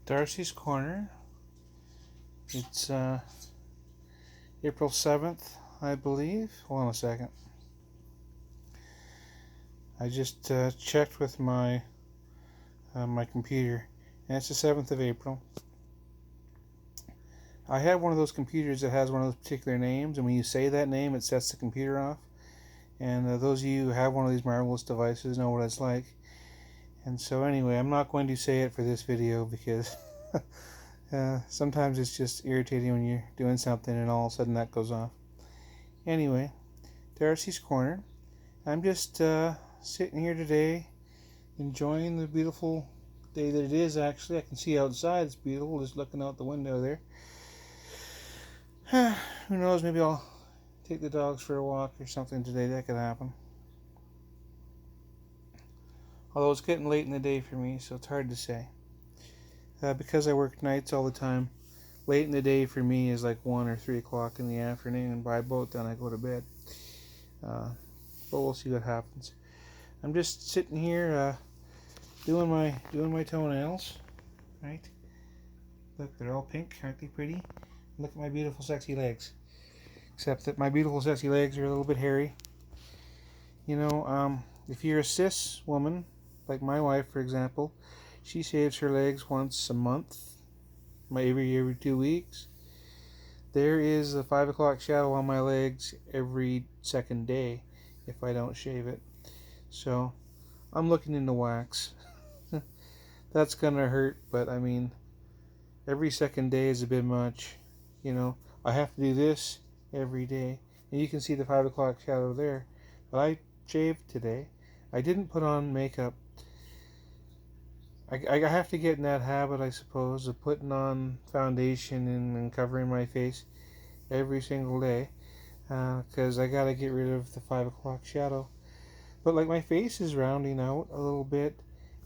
Darcy's Corner. It's April 7th, I believe. Hold on a second. I just checked with my computer, and it's the 7th of April. I have one of those computers that has one of those particular names, and when you say that name, it sets the computer off. And those of you who have one of these marvelous devices know what it's like. And so anyway, I'm not going to say it for this video because sometimes it's just irritating when you're doing something and all of a sudden that goes off. Anyway, Darcy's Corner. I'm just sitting here today enjoying the beautiful day that it is. Actually, I can see outside. It's beautiful just looking out the window there. Who knows, maybe I'll take the dogs for a walk or something today. That could happen. Although it's getting late in the day for me, so it's hard to say. Because I work nights all the time, late in the day for me is like 1 or 3 o'clock in the afternoon, and by about then I go to bed. But we'll see what happens. I'm just sitting here doing my toenails, right? Look, they're all pink, aren't they pretty? Look at my beautiful, sexy legs. Except that my beautiful, sexy legs are a little bit hairy. You know, if you're a cis woman, like my wife, for example, she shaves her legs once a month, every 2 weeks. There is a 5 o'clock shadow on my legs every second day if I don't shave it. So I'm looking into wax. That's gonna hurt, but I mean, every second day is a bit much. You know, I have to do this every day, and you can see the 5 o'clock shadow there. But I shaved today. I didn't put on makeup. I have to get in that habit, I suppose, of putting on foundation and covering my face every single day, because I gotta get rid of the 5 o'clock shadow. But like my face is rounding out a little bit,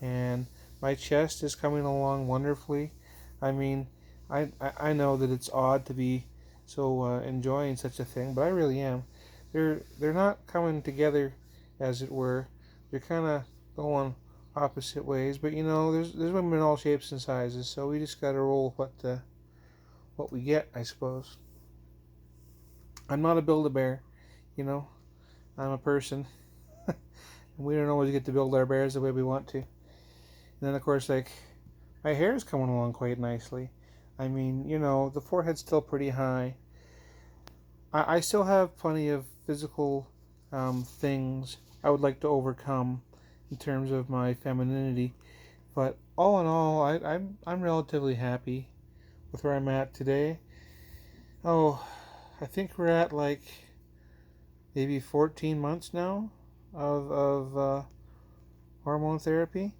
and my chest is coming along wonderfully. I mean, I know that it's odd to be so enjoying such a thing, but I really am. They're not coming together, as it were. They're kind of going opposite ways, but you know, there's women in all shapes and sizes, so we just gotta roll with what we get, I suppose. I'm not a Build-A-Bear, you know. I'm a person, and we don't always get to build our bears the way we want to. And then, of course, like, my hair is coming along quite nicely. I mean, you know, the forehead's still pretty high. I still have plenty of physical things I would like to overcome in terms of my femininity, but all in all, I'm relatively happy with where I'm at today. Oh, I think we're at like maybe 14 months now of hormone therapy,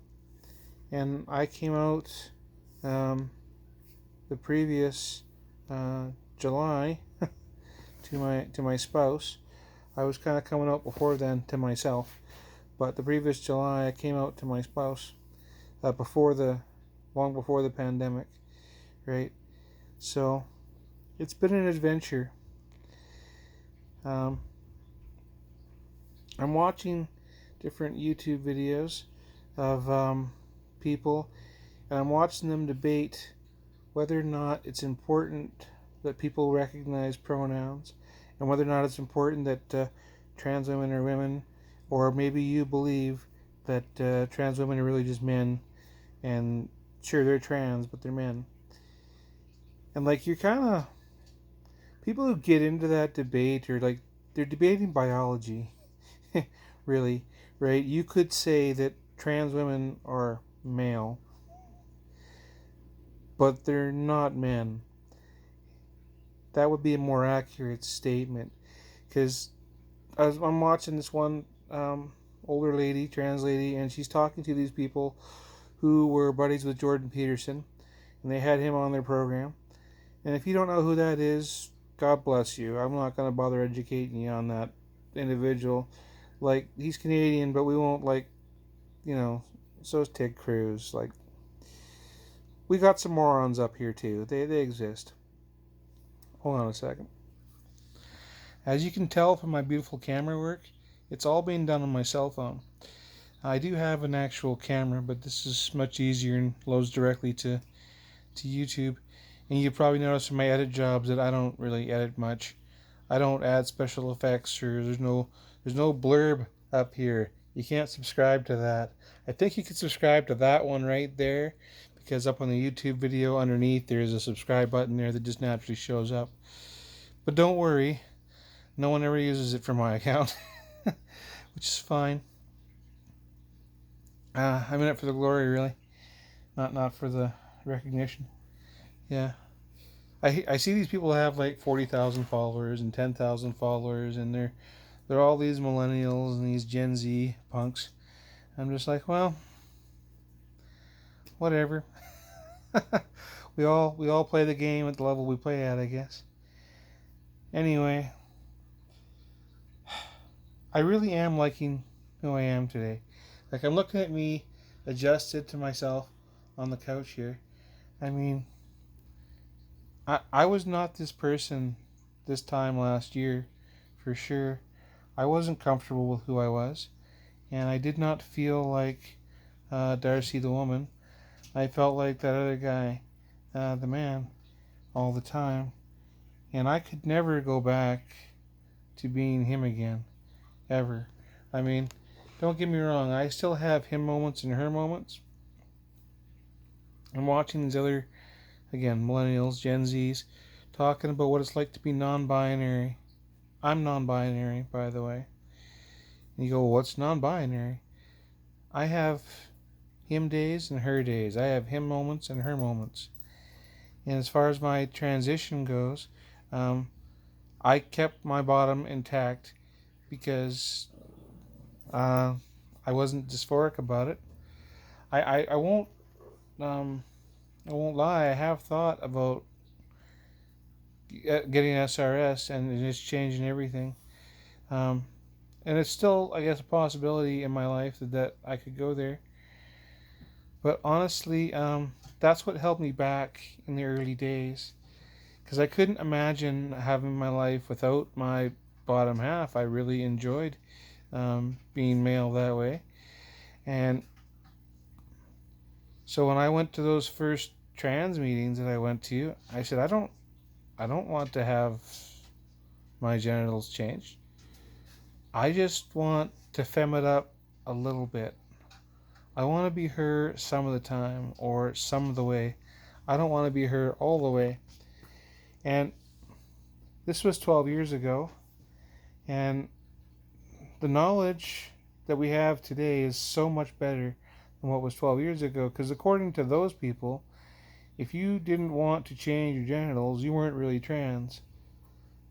and I came out the previous July to my spouse. I was kind of coming out before then to myself, but the previous July I came out to my spouse long before the pandemic, right? So it's been an adventure. I'm watching different YouTube videos of people, and I'm watching them debate whether or not it's important that people recognize pronouns, and whether or not it's important that trans women are women, or maybe you believe that trans women are really just men, and sure, they're trans, but they're men. And like, you're kind of, people who get into that debate are like, they're debating biology, really, right? You could say that trans women are male, but they're not men. That would be a more accurate statement, because I'm watching this one older lady, trans lady, and she's talking to these people who were buddies with Jordan Peterson, and they had him on their program. And if you don't know who that is, God bless you. I'm not going to bother educating you on that individual. Like, he's Canadian, but we won't, like, you know, so is Ted Cruz. Like, we got some morons up here, too. They exist. Hold on a second. As you can tell from my beautiful camera work, it's all being done on my cell phone. I do have an actual camera, but this is much easier and loads directly to to YouTube. And you probably notice from my edit jobs that I don't really edit much. I don't add special effects, or there's no blurb up here. You can't subscribe to that. I think you can subscribe to that one right there, because up on the YouTube video underneath there's a subscribe button there that just naturally shows up. But don't worry, no one ever uses it for my account, which is fine. I'm in it for the glory, really, not for the recognition. Yeah. I see these people have like 40,000 followers and 10,000 followers, and they're all these millennials and these Gen Z punks. I'm just like, well, whatever. we all play the game at the level we play at, I guess. Anyway, I really am liking who I am today. Like, I'm looking at me adjusted to myself on the couch here. I mean, I was not this person this time last year, for sure. I wasn't comfortable with who I was, and I did not feel like Darci the woman. I felt like that other guy, the man, all the time. And I could never go back to being him again, ever. I mean, don't get me wrong, I still have him moments and her moments. I'm watching these other, again, millennials, Gen Zs, talking about what it's like to be non-binary. I'm non-binary, by the way. And you go, well, what's non-binary? I have him days and her days. I have him moments and her moments. And as far as my transition goes, I kept my bottom intact because I wasn't dysphoric about it. I won't I won't lie. I have thought about getting SRS and just changing everything. And it's still, I guess, a possibility in my life that I could go there. But honestly, that's what held me back in the early days, because I couldn't imagine having my life without my bottom half. I really enjoyed being male that way. And so when I went to those first trans meetings that I went to, I said, I don't want to have my genitals changed. I just want to fem it up a little bit. I want to be her some of the time, or some of the way. I don't want to be her all the way. And this was 12 years ago, and the knowledge that we have today is so much better than what was 12 years ago, because according to those people, if you didn't want to change your genitals, you weren't really trans.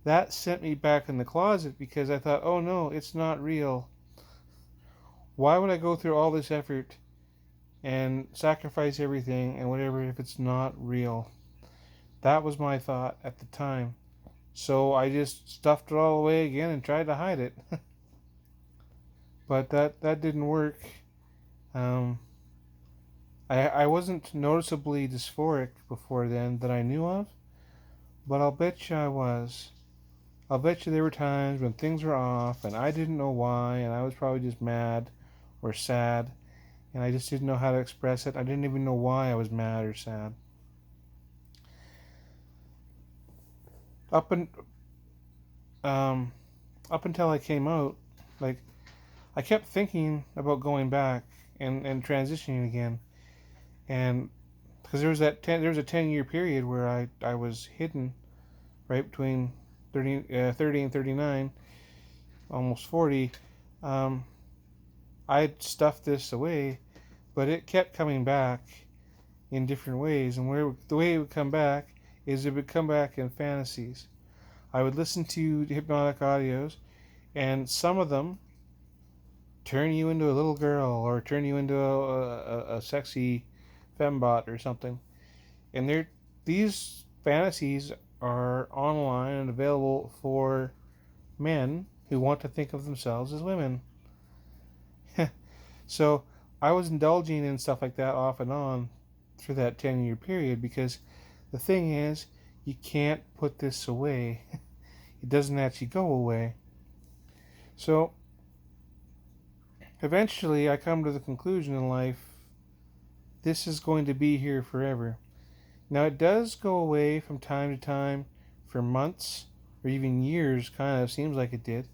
That sent me back in the closet, because I thought, oh no, it's not real. Why would I go through all this effort and sacrifice everything and whatever if it's not real? That was my thought at the time. So I just stuffed it all away again and tried to hide it. But that didn't work. I wasn't noticeably dysphoric before then that I knew of, but I'll bet you I was. I'll bet you there were times when things were off and I didn't know why, and I was probably just mad or sad, and I just didn't know how to express it. I didn't even know why I was mad or sad. Up and up until I came out, like, I kept thinking about going back and transitioning again, and because there was a 10-year period where I was hidden right between 30 and 39, almost 40. I stuffed this away, but it kept coming back in different ways, and the way it would come back is it would come back in fantasies. I would listen to hypnotic audios, and some of them turn you into a little girl or turn you into a sexy fembot or something. And these fantasies are online and available for men who want to think of themselves as women. So I was indulging in stuff like that off and on through that 10-year period, because the thing is, you can't put this away. It doesn't actually go away. So eventually I come to the conclusion in life, this is going to be here forever. Now it does go away from time to time for months or even years, kind of seems like it did,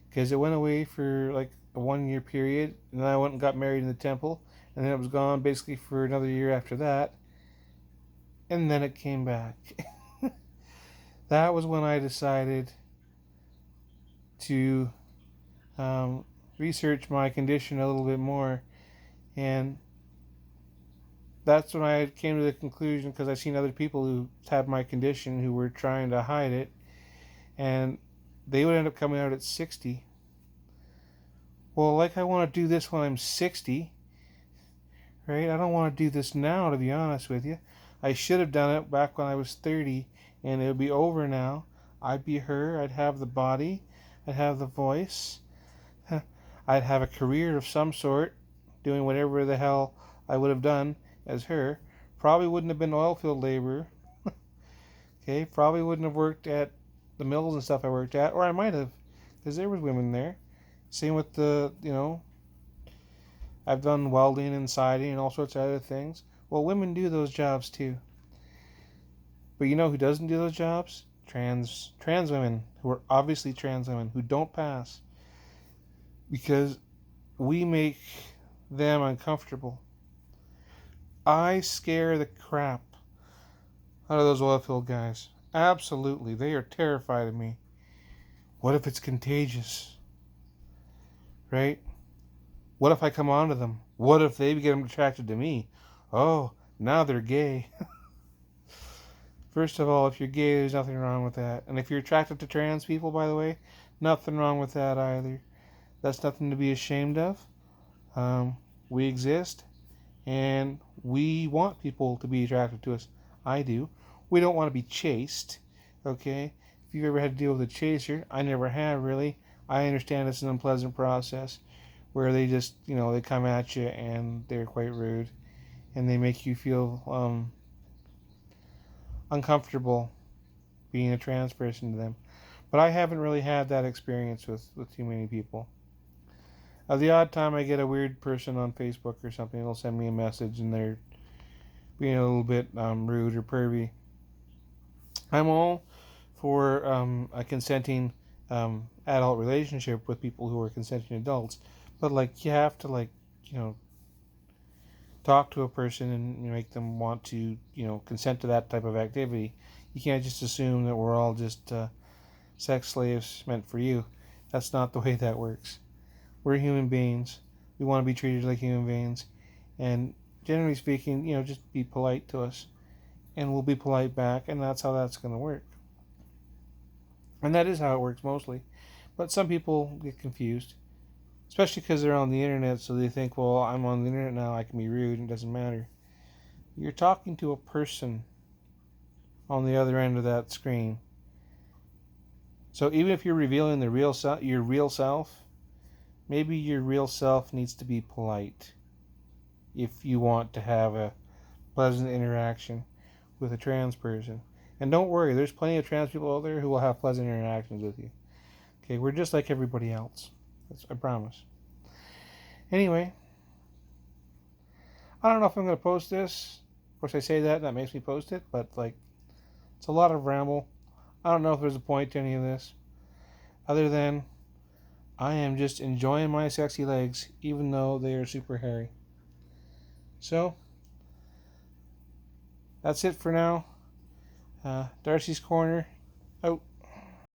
because it went away for like a 1 year period, and then I went and got married in the temple, and then it was gone basically for another year after that, and then it came back. That was when I decided to um, research my condition a little bit more, and that's when I came to the conclusion, because I've seen other people who had my condition who were trying to hide it, and they would end up coming out at 60. Well, like, I want to do this when I'm 60, right? I don't want to do this now, to be honest with you. I should have done it back when I was 30, and it would be over now. I'd be her. I'd have the body. I'd have the voice. I'd have a career of some sort, doing whatever the hell I would have done as her. Probably wouldn't have been oil field labor. Okay, probably wouldn't have worked at the mills and stuff I worked at, or I might have, because there was women there. Same with I've done welding and siding and all sorts of other things. Well, women do those jobs too. But you know who doesn't do those jobs? Trans women, who are obviously trans women, who don't pass. Because we make them uncomfortable. I scare the crap out of those oil field guys. Absolutely. They are terrified of me. What if it's contagious? Right? What if I come on to them? What if they get attracted to me? Oh, now they're gay. First of all, if you're gay, there's nothing wrong with that. And if you're attracted to trans people, by the way, nothing wrong with that either. That's nothing to be ashamed of. We exist, and we want people to be attracted to us. I do. We don't want to be chased, okay? If you've ever had to deal with a chaser, I never have, really. I understand it's an unpleasant process where they just, they come at you and they're quite rude and they make you feel uncomfortable being a trans person to them. But I haven't really had that experience with too many people. The odd time I get a weird person on Facebook or something, they'll send me a message and they're being a little bit rude or pervy. I'm all for a consenting adult relationship with people who are consenting adults, but you have to talk to a person and make them want to consent to that type of activity. You can't just assume that we're all just sex slaves meant for you. That's not the way that works. We're human beings. We want to be treated like human beings, and generally speaking, just be polite to us, and we'll be polite back, and that's how that's going to work. And that is how it works mostly. But some people get confused, especially because they're on the internet, so they think, well, I'm on the internet now, I can be rude, and it doesn't matter. You're talking to a person on the other end of that screen. So even if you're revealing your real self, maybe your real self needs to be polite if you want to have a pleasant interaction with a trans person. And don't worry, there's plenty of trans people out there who will have pleasant interactions with you. Okay, we're just like everybody else. I promise. Anyway, I don't know if I'm going to post this. Of course, I say that and that makes me post it, but it's a lot of ramble. I don't know if there's a point to any of this, other than I am just enjoying my sexy legs, even though they are super hairy. So, that's it for now. Darci's Corner, out.